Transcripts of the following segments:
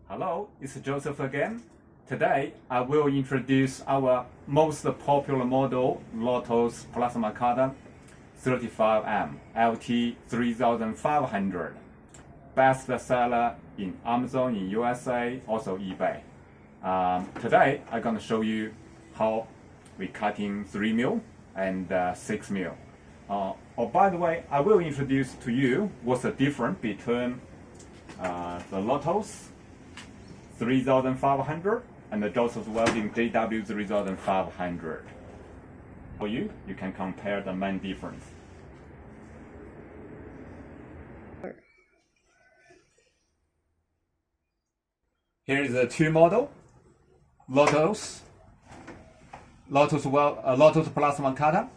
Hello, it's Joseph again. Today I will introduce our most popular model, Lotos Plasma cutter 35M Lt3500. Best seller in Amazon in USA, also eBay. Today I'm going to show you how we cutting 3mm and 6mm. By the way, I will introduce to you what's the difference between the Lotos 3500 and the Joseph Welding JW3500. For you can compare the main difference. Here is the two model, Lotos Plasma cutter,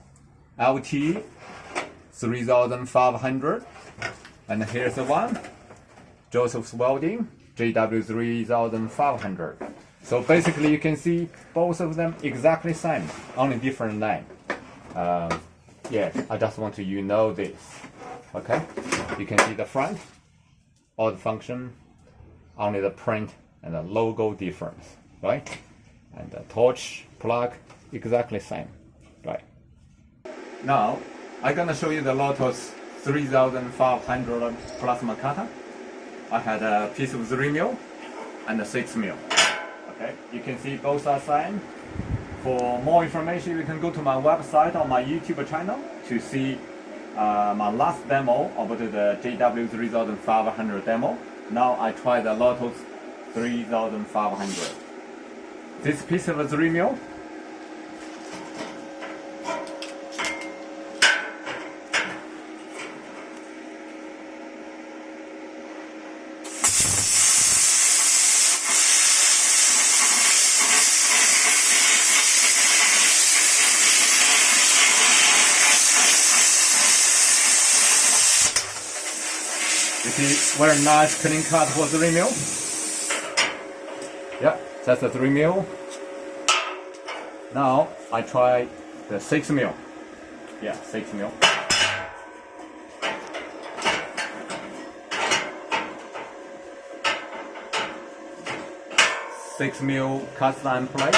LT3500, and here's the one, Joseph's Welding JW3500. So basically you can see both of them exactly same, only different name. Yeah, I just want you know this. Okay, you can see the front, all the function, only the print and the logo difference, right? And the torch plug exactly same, right? Now I'm gonna show you the Lotos 3500 plasma cutter. I had a piece of 3mm and a 6mm. Okay, you can see both are same. For more information, you can go to my website or my YouTube channel to see my last demo about the JW3500 demo. Now I try the Lotos 3500. This piece of 3mm. You see, very nice clean cut for 3mm. Yeah, that's a 3mm. Now I try the 6mm. Yeah, 6mm. 6mm cast iron plate.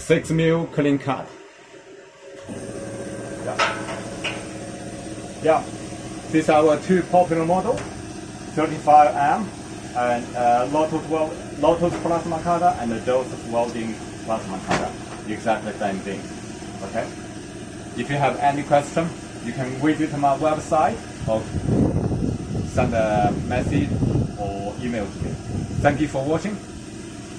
Six mil clean cut. Yeah, these are our two popular model, 35M and Lotos Plasma cutter and the Joseph Welding Plasma cutter. Exactly the same thing. Okay. If you have any question, you can visit my website or send a message or email to me. Thank you for watching.